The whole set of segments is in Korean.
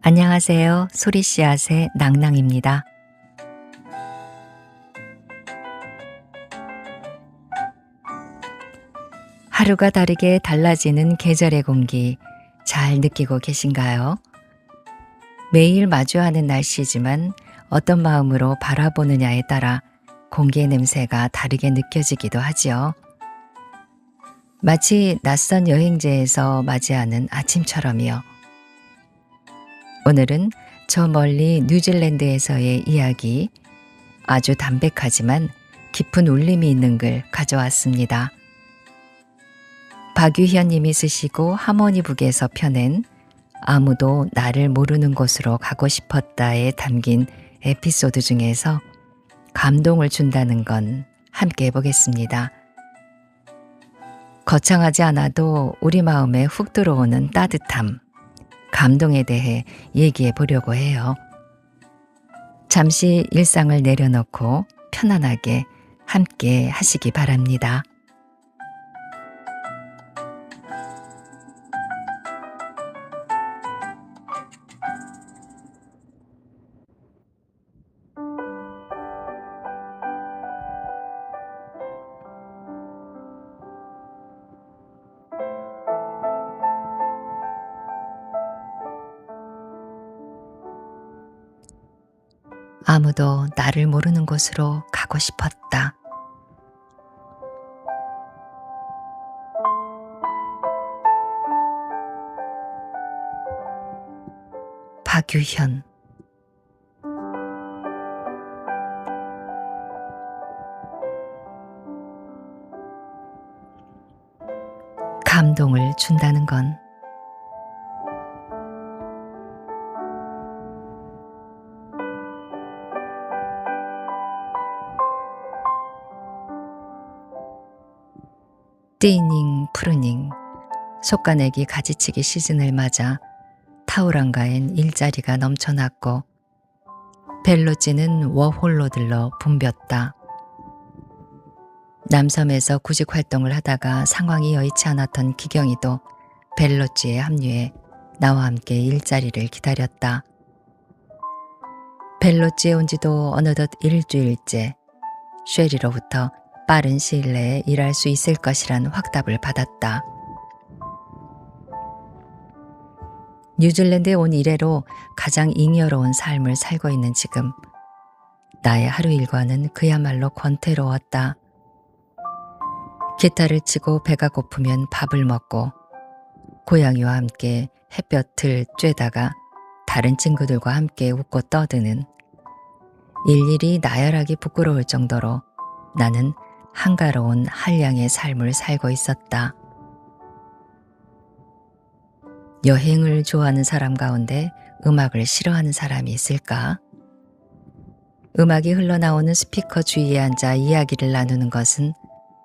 안녕하세요. 소리씨앗의 낭낭입니다. 하루가 다르게 달라지는 계절의 공기 잘 느끼고 계신가요? 매일 마주하는 날씨지만 어떤 마음으로 바라보느냐에 따라 공기의 냄새가 다르게 느껴지기도 하지요. 마치 낯선 여행지에서 맞이하는 아침처럼이요. 오늘은 저 멀리 뉴질랜드에서의 이야기, 아주 담백하지만 깊은 울림이 있는 글 가져왔습니다. 박유현 님이 쓰시고 하모니북에서 펴낸 아무도 나를 모르는 곳으로 가고 싶었다에 담긴 에피소드 중에서 감동을 준다는 건 함께 해보겠습니다. 거창하지 않아도 우리 마음에 훅 들어오는 따뜻함, 감동에 대해 얘기해 보려고 해요. 잠시 일상을 내려놓고 편안하게 함께 하시기 바랍니다. 아무도 나를 모르는 곳으로 가고 싶었다. 박유현. 감동을 준다는 건 띠닝 푸르닝 속가내기 가지치기 시즌을 맞아 타우랑가엔 일자리가 넘쳐났고 벨로찌는 워홀로 들러 붐볐다. 남섬에서 구직 활동을 하다가 상황이 여의치 않았던 기경이도 벨로찌에 합류해 나와 함께 일자리를 기다렸다. 벨로찌에 온 지도 어느덧 일주일째, 쉐리로부터 빠른 시일 내에 일할 수 있을 것이란 확답을 받았다. 뉴질랜드에 온 이래로 가장 잉여로운 삶을 살고 있는 지금, 나의 하루 일과는 그야말로 권태로웠다. 기타를 치고 배가 고프면 밥을 먹고 고양이와 함께 햇볕을 쬐다가 다른 친구들과 함께 웃고 떠드는, 일일이 나열하기 부끄러울 정도로 나는 한가로운 한량의 삶을 살고 있었다. 여행을 좋아하는 사람 가운데 음악을 싫어하는 사람이 있을까? 음악이 흘러나오는 스피커 주위에 앉아 이야기를 나누는 것은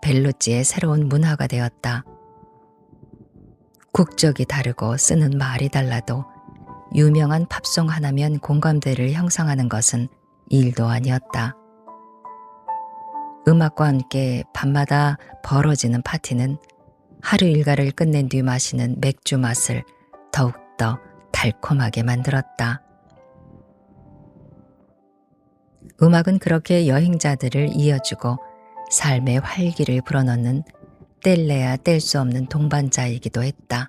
벨로찌의 새로운 문화가 되었다. 국적이 다르고 쓰는 말이 달라도 유명한 팝송 하나면 공감대를 형성하는 것은 일도 아니었다. 음악과 함께 밤마다 벌어지는 파티는 하루 일과를 끝낸 뒤 마시는 맥주 맛을 더욱더 달콤하게 만들었다. 음악은 그렇게 여행자들을 이어주고 삶의 활기를 불어넣는 뗄래야 뗄 수 없는 동반자이기도 했다.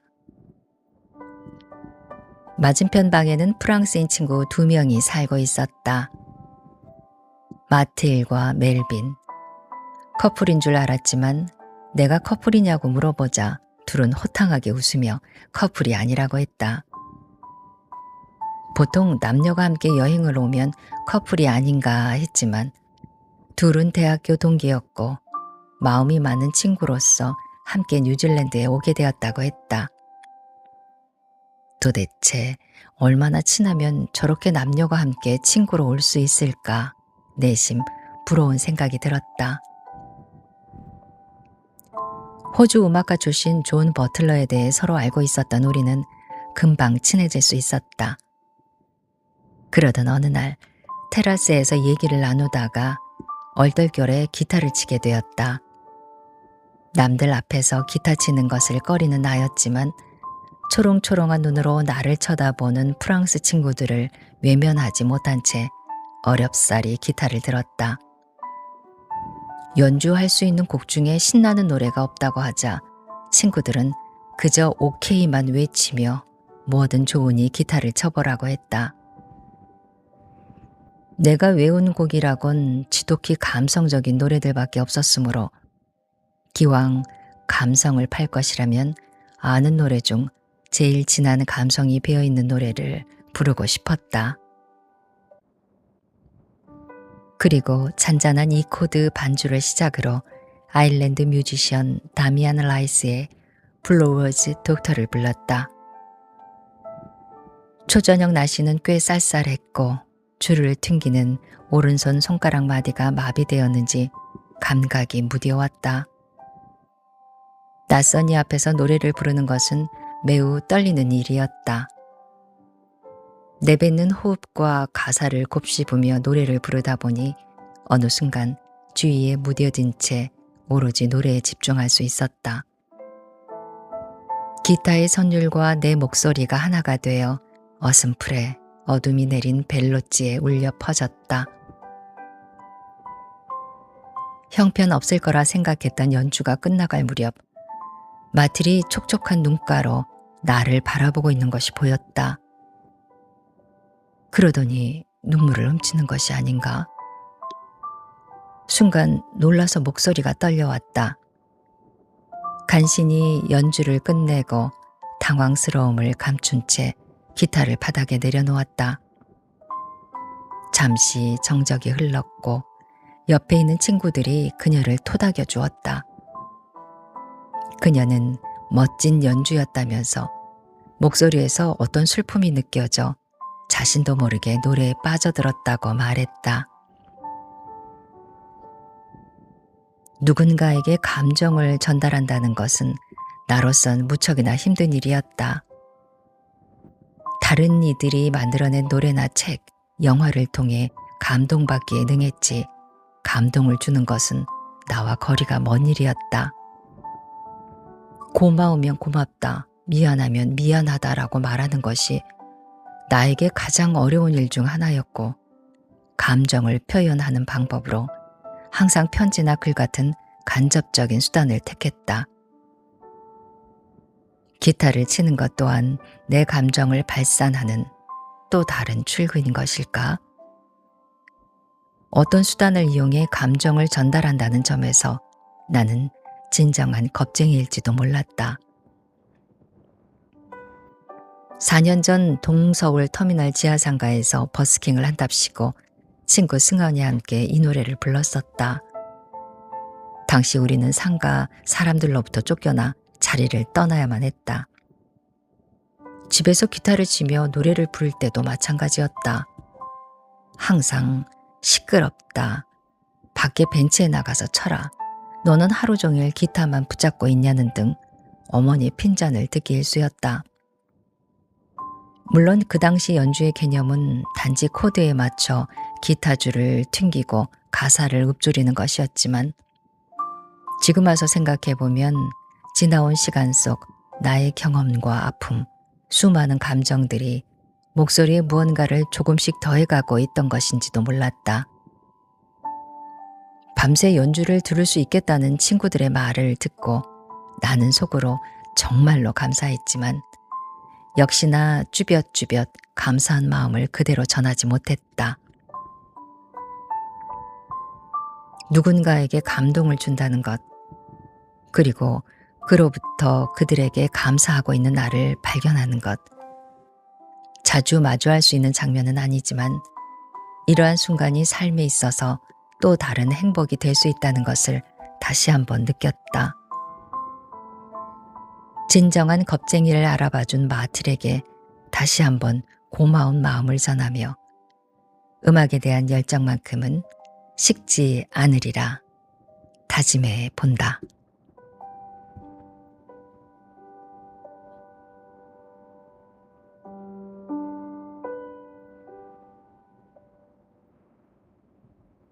맞은편 방에는 프랑스인 친구 2명이 살고 있었다. 마트일과 멜빈. 커플인 줄 알았지만 내가 커플이냐고 물어보자 둘은 호탕하게 웃으며 커플이 아니라고 했다. 보통 남녀가 함께 여행을 오면 커플이 아닌가 했지만 둘은 대학교 동기였고 마음이 맞는 친구로서 함께 뉴질랜드에 오게 되었다고 했다. 도대체 얼마나 친하면 저렇게 남녀가 함께 친구로 올 수 있을까? 내심 부러운 생각이 들었다. 호주 음악가 출신 존 버틀러에 대해 서로 알고 있었던 우리는 금방 친해질 수 있었다. 그러던 어느 날 테라스에서 얘기를 나누다가 얼떨결에 기타를 치게 되었다. 남들 앞에서 기타 치는 것을 꺼리는 나였지만 초롱초롱한 눈으로 나를 쳐다보는 프랑스 친구들을 외면하지 못한 채 어렵사리 기타를 들었다. 연주할 수 있는 곡 중에 신나는 노래가 없다고 하자 친구들은 그저 오케이만 외치며 뭐든 좋으니 기타를 쳐보라고 했다. 내가 외운 곡이라곤 지독히 감성적인 노래들밖에 없었으므로 기왕 감성을 팔 것이라면 아는 노래 중 제일 진한 감성이 배어있는 노래를 부르고 싶었다. 그리고 잔잔한 이 코드 반주를 시작으로 아일랜드 뮤지션 다미안 라이스의 블로워즈 독터를 불렀다. 초저녁 날씨는 꽤 쌀쌀했고 줄을 튕기는 오른손 손가락 마디가 마비되었는지 감각이 무뎌왔다. 낯선 이 앞에서 노래를 부르는 것은 매우 떨리는 일이었다. 내뱉는 호흡과 가사를 곱씹으며 노래를 부르다 보니 어느 순간 주위에 무뎌진 채 오로지 노래에 집중할 수 있었다. 기타의 선율과 내 목소리가 하나가 되어 어슴풀에 어둠이 내린 벨로지에 울려 퍼졌다. 형편없을 거라 생각했던 연주가 끝나갈 무렵 마틸이 촉촉한 눈가로 나를 바라보고 있는 것이 보였다. 그러더니 눈물을 훔치는 것이 아닌가? 순간 놀라서 목소리가 떨려왔다. 간신히 연주를 끝내고 당황스러움을 감춘 채 기타를 바닥에 내려놓았다. 잠시 정적이 흘렀고 옆에 있는 친구들이 그녀를 토닥여 주었다. 그녀는 멋진 연주였다면서 목소리에서 어떤 슬픔이 느껴져 자신도 모르게 노래에 빠져들었다고 말했다. 누군가에게 감정을 전달한다는 것은 나로선 무척이나 힘든 일이었다. 다른 이들이 만들어낸 노래나 책, 영화를 통해 감동받기에 능했지 감동을 주는 것은 나와 거리가 먼 일이었다. 고마우면 고맙다, 미안하면 미안하다라고 말하는 것이 나에게 가장 어려운 일 중 하나였고 감정을 표현하는 방법으로 항상 편지나 글 같은 간접적인 수단을 택했다. 기타를 치는 것 또한 내 감정을 발산하는 또 다른 출구인 것일까? 어떤 수단을 이용해 감정을 전달한다는 점에서 나는 진정한 겁쟁이일지도 몰랐다. 4년 전 동서울 터미널 지하상가에서 버스킹을 한답시고 친구 승원이와 함께 이 노래를 불렀었다. 당시 우리는 상가 사람들로부터 쫓겨나 자리를 떠나야만 했다. 집에서 기타를 치며 노래를 부를 때도 마찬가지였다. 항상 시끄럽다. 밖에 벤치에 나가서 쳐라. 너는 하루 종일 기타만 붙잡고 있냐는 등 어머니의 핀잔을 듣기 일쑤였다. 물론 그 당시 연주의 개념은 단지 코드에 맞춰 기타줄을 튕기고 가사를 읊조리는 것이었지만 지금 와서 생각해보면 지나온 시간 속 나의 경험과 아픔, 수많은 감정들이 목소리에 무언가를 조금씩 더해가고 있던 것인지도 몰랐다. 밤새 연주를 들을 수 있겠다는 친구들의 말을 듣고 나는 속으로 정말로 감사했지만 역시나 쭈뼛쭈뼛 감사한 마음을 그대로 전하지 못했다. 누군가에게 감동을 준다는 것, 그리고 그로부터 그들에게 감사하고 있는 나를 발견하는 것. 자주 마주할 수 있는 장면은 아니지만 이러한 순간이 삶에 있어서 또 다른 행복이 될 수 있다는 것을 다시 한번 느꼈다. 진정한 겁쟁이를 알아봐준 마틸에게 다시 한번 고마운 마음을 전하며 음악에 대한 열정만큼은 식지 않으리라 다짐해 본다.